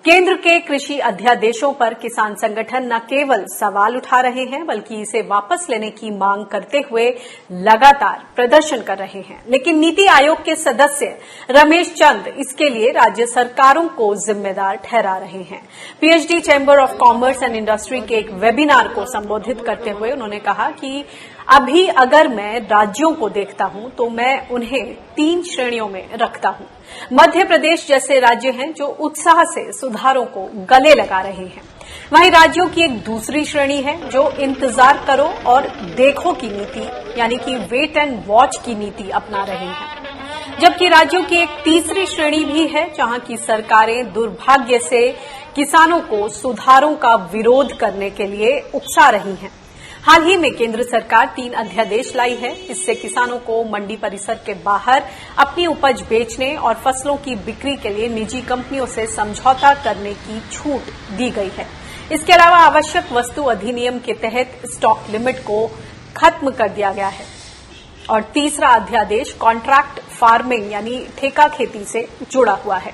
केंद्र के कृषि अध्यादेशों पर किसान संगठन न केवल सवाल उठा रहे हैं बल्कि इसे वापस लेने की मांग करते हुए लगातार प्रदर्शन कर रहे हैं। लेकिन नीति आयोग के सदस्य रमेश चंद इसके लिए राज्य सरकारों को जिम्मेदार ठहरा रहे हैं। PhD chamber of commerce and industry के एक वेबिनार को संबोधित करते हुए उन्होंने कहा कि अभी अगर मैं राज्यों को देखता हूं तो मैं उन्हें 3 श्रेणियों में रखता हूं। मध्य प्रदेश जैसे राज्य हैं जो उत्साह से सुधारों को गले लगा रहे हैं। वहीं राज्यों की एक दूसरी श्रेणी है जो इंतजार करो और देखो की नीति यानी कि वेट एंड वॉच की नीति अपना रहे हैं। जबकि राज्यों की एक तीसरी श्रेणी भी है जहां की सरकारें दुर्भाग्य से किसानों को सुधारों का विरोध करने के लिए उकसा रही हैं। हाल ही में केंद्र सरकार 3 अध्यादेश लाई है। इससे किसानों को मंडी परिसर के बाहर अपनी उपज बेचने और फसलों की बिक्री के लिए निजी कंपनियों से समझौता करने की छूट दी गई है। इसके अलावा आवश्यक वस्तु अधिनियम के तहत स्टॉक लिमिट को खत्म कर दिया गया है। और तीसरा अध्यादेश कॉन्ट्रैक्ट फार्मिंग यानी ठेका खेती से जुड़ा हुआ है।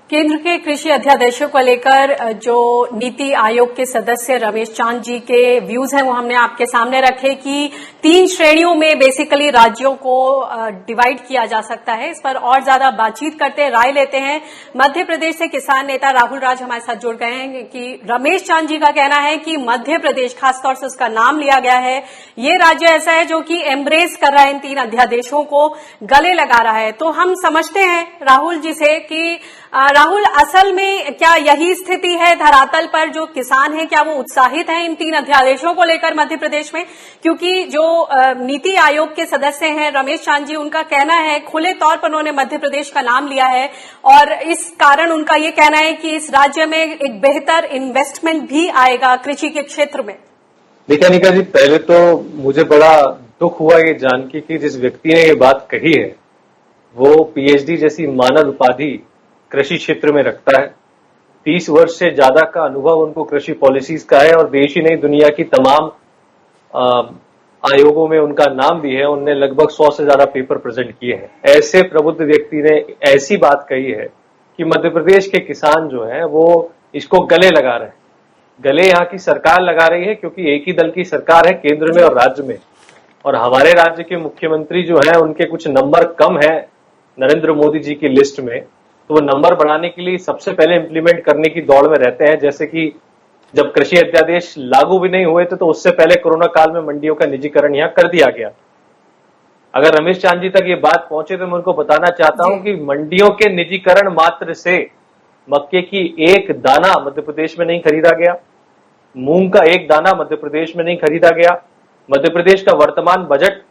केंद्र के कृषि अध्यादेशों को लेकर जो नीति आयोग के सदस्य रमेश चांद जी के व्यूज हैं वो हमने आपके सामने रखे कि 3 श्रेणियों में बेसिकली राज्यों को डिवाइड किया जा सकता है। इस पर और ज्यादा बातचीत करते हैं, राय लेते हैं। मध्य प्रदेश से किसान नेता राहुल राज हमारे साथ जुड़ गए हैं कि रमेश चांद जी का कहना है कि मध्य प्रदेश, खासतौर से उसका नाम लिया गया है, ये राज्य ऐसा है जो कि एम्ब्रेस कर रहा है इन 3 अध्यादेशों को, गले लगा रहा है। तो हम समझते हैं राहुल जी से कि राहुल, असल में क्या यही स्थिति है धरातल पर? जो किसान हैं क्या वो उत्साहित हैं इन 3 अध्यादेशों को लेकर मध्य प्रदेश में? क्योंकि जो नीति आयोग के सदस्य हैं रमेश चांद जी, उनका कहना है, खुले तौर पर उन्होंने मध्य प्रदेश का नाम लिया है और इस कारण उनका ये कहना है कि इस राज्य में एक बेहतर इन्वेस्टमेंट भी आएगा कृषि के क्षेत्र में। देखिए अनिका जी, पहले तो मुझे बड़ा दुख हुआ ये जान के कि जिस व्यक्ति ने ये बात कही है वो पीएचडी जैसी मानद उपाधि कृषि क्षेत्र में रखता है। 30 वर्ष से ज्यादा का अनुभव उनको कृषि पॉलिसीज का है और देश ही नहीं दुनिया की तमाम आयोगों में उनका नाम भी है। उनने लगभग 100 से ज्यादा पेपर प्रेजेंट किए हैं। ऐसे प्रबुद्ध व्यक्ति ने ऐसी बात कही है कि मध्य प्रदेश के किसान जो है वो इसको गले लगा रहे हैं। गले यहाँ की सरकार लगा रही है क्योंकि एक ही दल की सरकार है केंद्र में और राज्य में, और हमारे राज्य के मुख्यमंत्री जो है उनके कुछ नंबर कम है नरेंद्र मोदी जी की लिस्ट में, तो वो नंबर बढ़ाने के लिए सबसे पहले इंप्लीमेंट करने की दौड़ में रहते हैं। जैसे कि जब कृषि अध्यादेश लागू भी नहीं हुए थे तो उससे पहले कोरोना काल में मंडियों का निजीकरण यहाँ कर दिया गया। अगर रमेश चांद जी तक ये बात पहुंचे तो मैं उनको बताना चाहता हूं कि मंडियों के निजीकरण मात्र से मक्के की एक दाना मध्य प्रदेश में नहीं खरीदा गया, मूंग का एक दाना मध्य प्रदेश में नहीं खरीदा गया। मध्य प्रदेश का वर्तमान बजट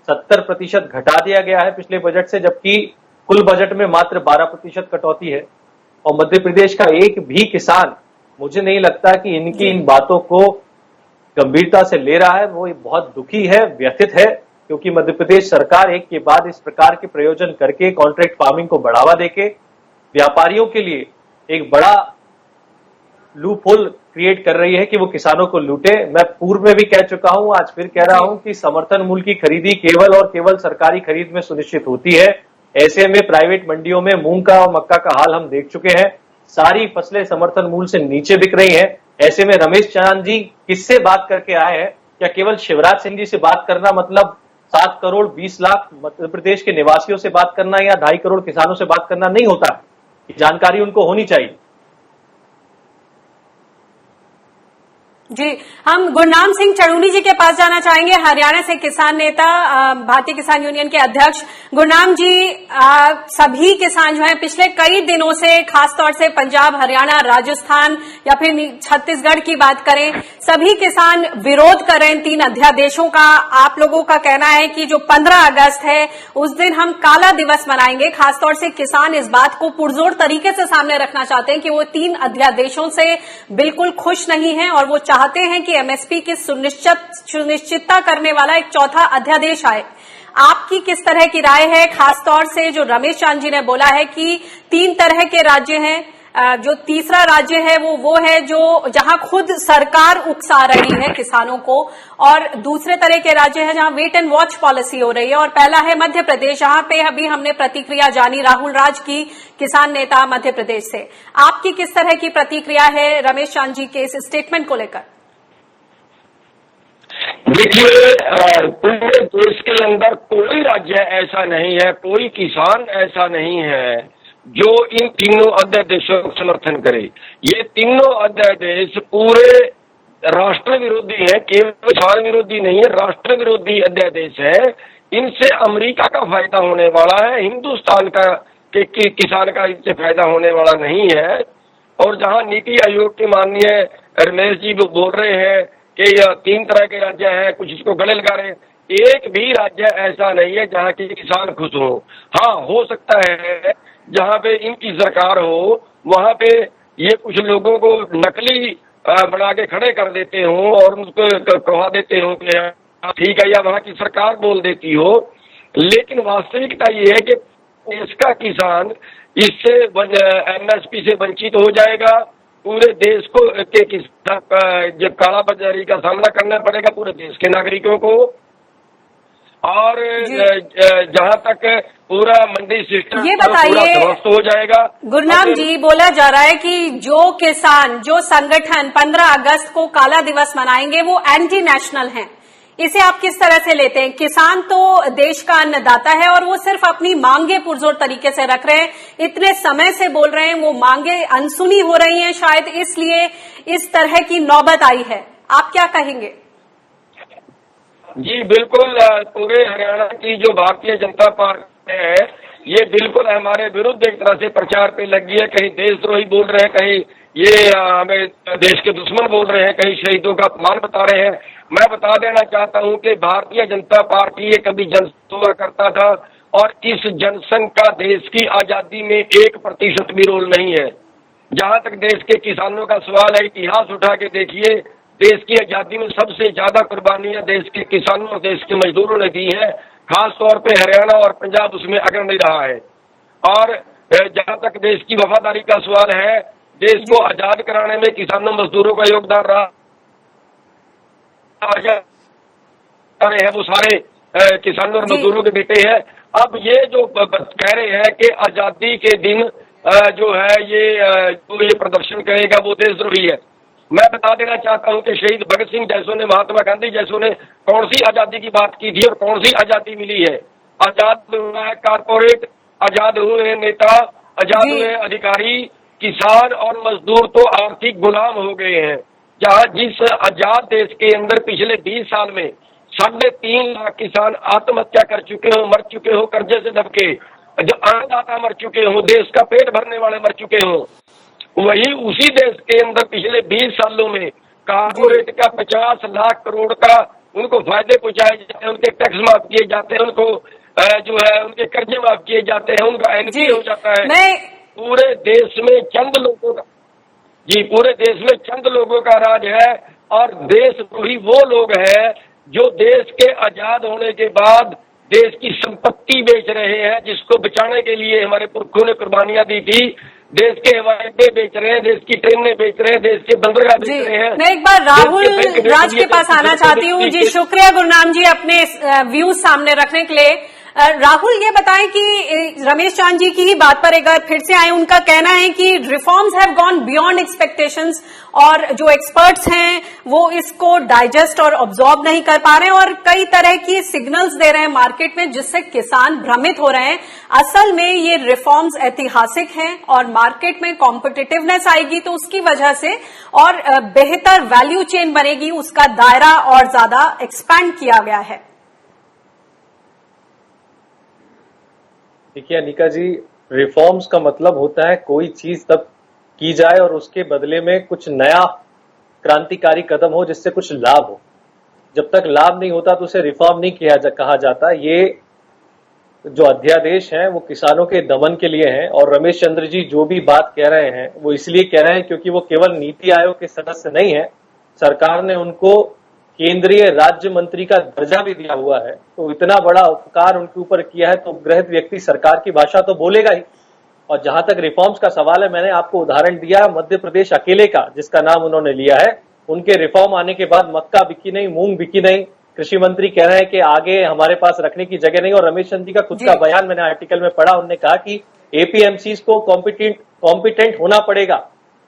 70% घटा दिया गया है पिछले बजट से, जबकि कुल बजट में मात्र 12% कटौती है। और मध्य प्रदेश का एक भी किसान, मुझे नहीं लगता कि इनकी इन बातों को गंभीरता से ले रहा है। वो बहुत दुखी है, व्यथित है, क्योंकि मध्य प्रदेश सरकार एक के बाद इस प्रकार के प्रयोजन करके कॉन्ट्रैक्ट फार्मिंग को बढ़ावा देके व्यापारियों के लिए एक बड़ा लूप होल क्रिएट कर रही है कि वो किसानों को लूटे। मैं पूर्व में भी कह चुका हूं, आज फिर कह रहा हूं कि समर्थन मूल्य की खरीदी केवल और केवल सरकारी खरीद में सुनिश्चित होती है। ऐसे में प्राइवेट मंडियों में मूंग का और मक्का का हाल हम देख चुके हैं। सारी फसलें समर्थन मूल्य से नीचे बिक रही हैं। ऐसे में रमेश चांद जी किससे बात करके आए हैं? क्या केवल शिवराज सिंह जी से बात करना मतलब 7 करोड़ 20 लाख मध्य प्रदेश के निवासियों से बात करना या 2.5 करोड़ किसानों से बात करना नहीं होता? जानकारी उनको होनी चाहिए। जी, हम गुरनाम सिंह चढ़ूनी जी के पास जाना चाहेंगे, हरियाणा से किसान नेता, भारतीय किसान यूनियन के अध्यक्ष। गुरनाम जी, सभी किसान जो हैं पिछले कई दिनों से, खासतौर से पंजाब, हरियाणा, राजस्थान या फिर छत्तीसगढ़ की बात करें, सभी किसान विरोध कर रहे हैं 3 अध्यादेशों का। आप लोगों का कहना है कि जो 15 अगस्त है उस दिन हम काला दिवस मनाएंगे। खासतौर से किसान इस बात को पुरजोर तरीके से सामने रखना चाहते हैं कि वो 3 अध्यादेशों से बिल्कुल खुश नहीं है और वो चाहते हैं कि एमएसपी की सुनिश्चितता करने वाला एक 4था अध्यादेश आए। आपकी किस तरह की राय है? खासतौर से जो रमेश चांद जी ने बोला है कि 3 तरह के राज्य हैं, जो तीसरा राज्य है वो है जो जहां खुद सरकार उकसा रही है किसानों को, और दूसरे तरह के राज्य है जहां वेट एंड वॉच पॉलिसी हो रही है, और पहला है मध्य प्रदेश, जहां पे अभी हमने प्रतिक्रिया जानी राहुल राज की, किसान नेता मध्य प्रदेश से। आपकी किस तरह की प्रतिक्रिया है रमेश चांद जी के इस स्टेटमेंट को लेकर? देखिए, पूरे देश के अंदर कोई राज्य ऐसा नहीं है, कोई किसान ऐसा नहीं है जो इन तीनों अध्यादेशों का समर्थन करे। ये तीनों अध्यादेश पूरे राष्ट्र विरोधी है, केवल किसान विरोधी नहीं है, राष्ट्र विरोधी अध्यादेश है। इनसे अमेरिका का फायदा होने वाला है, हिंदुस्तान का किसान का इससे फायदा होने वाला नहीं है। और जहां नीति आयोग के माननीय रमेश जी वो बोल रहे हैं कि यह 3 तरह के राज्य हैं, कुछ इसको गले लगा रहे हैं, एक भी राज्य ऐसा नहीं है जहां के किसान खुश हो। हाँ, हो सकता है जहां पे इनकी सरकार हो वहां पे ये कुछ लोगों को नकली बना के खड़े कर देते हो और उनको कहवा देते हो कि ठीक है, या वहां की सरकार बोल देती हो। लेकिन वास्तविकता ये है कि देश का किसान इससे एमएसपी से वंचित हो जाएगा। पूरे देश को के किसान जब कालाबाजारी का सामना करना पड़ेगा पूरे देश के नागरिकों को। और जहां तक पूरा मंडी सिस्टम ये बताइए, ध्वस्त हो जाएगा। गुरनाम जी, बोला जा रहा है कि जो किसान, जो संगठन 15 अगस्त को काला दिवस मनाएंगे वो एंटी नेशनल हैं। इसे आप किस तरह से लेते हैं? किसान तो देश का अन्नदाता है और वो सिर्फ अपनी मांगे पुरजोर तरीके से रख रहे हैं, इतने समय से बोल रहे हैं, वो मांगे अनसुनी हो रही हैं, शायद इसलिए इस तरह की नौबत आई है। आप क्या कहेंगे? जी बिल्कुल, पूरे हरियाणा की जो भारतीय जनता पार्टी है ये बिल्कुल हमारे विरुद्ध एक तरह से प्रचार पे लगी है। कहीं देशद्रोही बोल रहे हैं, कहीं ये हमें देश के दुश्मन बोल रहे हैं, कहीं शहीदों का अपमान बता रहे हैं। मैं बता देना चाहता हूं कि भारतीय जनता पार्टी ये कभी जनसंघ हुआ करता था और इस जनसंघ का देश की आजादी में 1% भी रोल नहीं है। जहां तक देश के किसानों का सवाल है, इतिहास उठा के देखिए, देश की आजादी में सबसे ज्यादा कुर्बानियां देश के किसानों और देश के मजदूरों ने दी हैं। खास तौर पे हरियाणा और पंजाब उसमें अग्रणी रहा है। और जहां तक देश की वफादारी का सवाल है, देश को आजाद कराने में किसानों मजदूरों का योगदान रहा है, वो सारे किसानों और मजदूरों के बेटे हैं। अब ये जो कह रहे हैं कि आजादी के दिन जो है ये प्रदर्शन करेगा वो देशद्रोही है। मैं बता देना चाहता हूं कि शहीद भगत सिंह जैसों ने, महात्मा गांधी जैसों ने कौन सी आजादी की बात की थी और कौन सी आजादी मिली है। आजाद हुआ है कारपोरेट, आजाद हुए नेता, आजाद हुए अधिकारी, किसान और मजदूर तो आर्थिक गुलाम हो गए हैं। जहां जिस आजाद देश के अंदर पिछले 20 साल में 3.5 लाख किसान आत्महत्या कर चुके हो, मर चुके हो कर्जे से दबके, जो अन्नदाता मर चुके हो, देश का पेट भरने वाले मर चुके हो, वही उसी देश के अंदर पिछले 20 सालों में कारपोरेट का 50 लाख करोड़ का उनको फायदे पहुंचाए जाते हैं, उनके टैक्स माफ किए जाते हैं, उनको जो है उनके कर्जे माफ किए जाते हैं, उनका एनपीए हो जाता है। पूरे देश में चंद लोगों का पूरे देश में चंद लोगों का राज है। और देशद्रोही वो लोग हैं जो देश के आजाद होने के बाद देश की संपत्ति बेच रहे हैं, जिसको बचाने के लिए हमारे पुरखों ने कुर्बानियां दी थी। देश के हवाई अड्डे बेच रहे हैं, देश की ट्रेनें बेच रहे हैं, देश के बंदरगाह बेच रहे हैं। मैं एक बार राहुल राज के पास आना चाहती हूँ। जी शुक्रिया गुरनाम जी अपने व्यूज सामने रखने के लिए। राहुल, ये बताएं कि रमेश चांद जी की ही बात पर एक बार फिर से आए। उनका कहना है कि reforms have gone beyond expectations और जो एक्सपर्ट्स हैं वो इसको डाइजेस्ट और ऑब्जॉर्व नहीं कर पा रहे हैं और कई तरह की सिग्नल्स दे रहे हैं मार्केट में, जिससे किसान भ्रमित हो रहे हैं। असल में ये रिफॉर्म्स ऐतिहासिक हैं और मार्केट में कॉम्पिटिटिवनेस आएगी तो उसकी वजह से और बेहतर वैल्यू चेन बनेगी, उसका दायरा और ज्यादा एक्सपैंड किया गया है। देखिए अनिका जी, रिफॉर्म्स का मतलब होता है कोई चीज तब की जाए और उसके बदले में कुछ नया क्रांतिकारी कदम हो जिससे कुछ लाभ हो। जब तक लाभ नहीं होता तो उसे रिफॉर्म नहीं कहा जाता। ये जो अध्यादेश हैं वो किसानों के दमन के लिए हैं और रमेश चंद्र जी जो भी बात कह रहे हैं वो इसलिए कह रहे हैं क्योंकि वो केवल नीति आयोग के सदस्य नहीं है, सरकार ने उनको केंद्रीय राज्य मंत्री का दर्जा भी दिया हुआ है। तो इतना बड़ा उपकार उनके ऊपर किया है तो उपग्रहित व्यक्ति सरकार की भाषा तो बोलेगा ही। और जहां तक रिफॉर्म्स का सवाल है, मैंने आपको उदाहरण दिया मध्य प्रदेश अकेले का, जिसका नाम उन्होंने लिया है। उनके रिफॉर्म आने के बाद मक्का बिकी नहीं, मूंग बिकी नहीं। कृषि मंत्री कह रहे हैं कि आगे हमारे पास रखने की जगह नहीं। और रमेश चंद जी का खुद का बयान मैंने आर्टिकल में पढ़ा, उन्होंने कहा कि एपीएमसीज को कॉम्पिटेंट होना पड़ेगा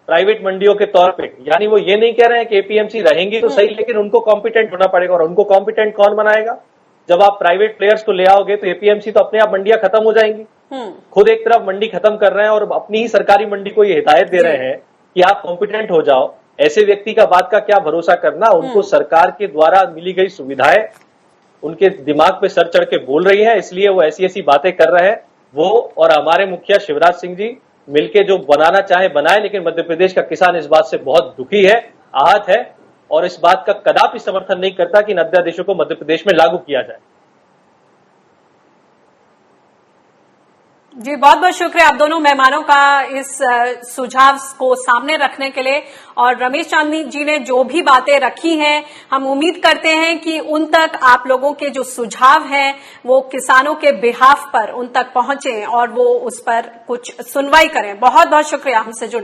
प्राइवेट मंडियों के तौर पे। यानी वो ये नहीं कह रहे हैं कि एपीएमसी रहेंगी तो सही, लेकिन उनको कॉम्पिटेंट होना पड़ेगा। और उनको कॉम्पिटेंट कौन बनाएगा? जब आप प्राइवेट प्लेयर्स को ले आओगे तो एपीएमसी तो अपने आप मंडियां खत्म हो जाएंगी। खुद एक तरफ मंडी खत्म कर रहे हैं और अपनी ही सरकारी मंडी को ये हिदायत दे रहे हैं कि आप कॉम्पिटेंट हो जाओ। ऐसे व्यक्ति का बात का क्या भरोसा करना? उनको सरकार के द्वारा मिली गई सुविधाएं उनके दिमाग पे सर चढ़ के बोल रही है, इसलिए वो ऐसी ऐसी बातें कर रहे हैं। वो और हमारे मुखिया शिवराज सिंह जी मिलके जो बनाना चाहे बनाए, लेकिन मध्य प्रदेश का किसान इस बात से बहुत दुखी है, आहत है और इस बात का कदापि समर्थन नहीं करता कि इन अध्यादेशों को मध्य प्रदेश में लागू किया जाए। जी, बहुत बहुत शुक्रिया आप दोनों मेहमानों का इस सुझाव को सामने रखने के लिए। और रमेश चांदनी जी ने जो भी बातें रखी हैं, हम उम्मीद करते हैं कि उन तक आप लोगों के जो सुझाव हैं वो किसानों के बिहाफ पर उन तक पहुंचे और वो उस पर कुछ सुनवाई करें। बहुत बहुत शुक्रिया हमसे जुड़ने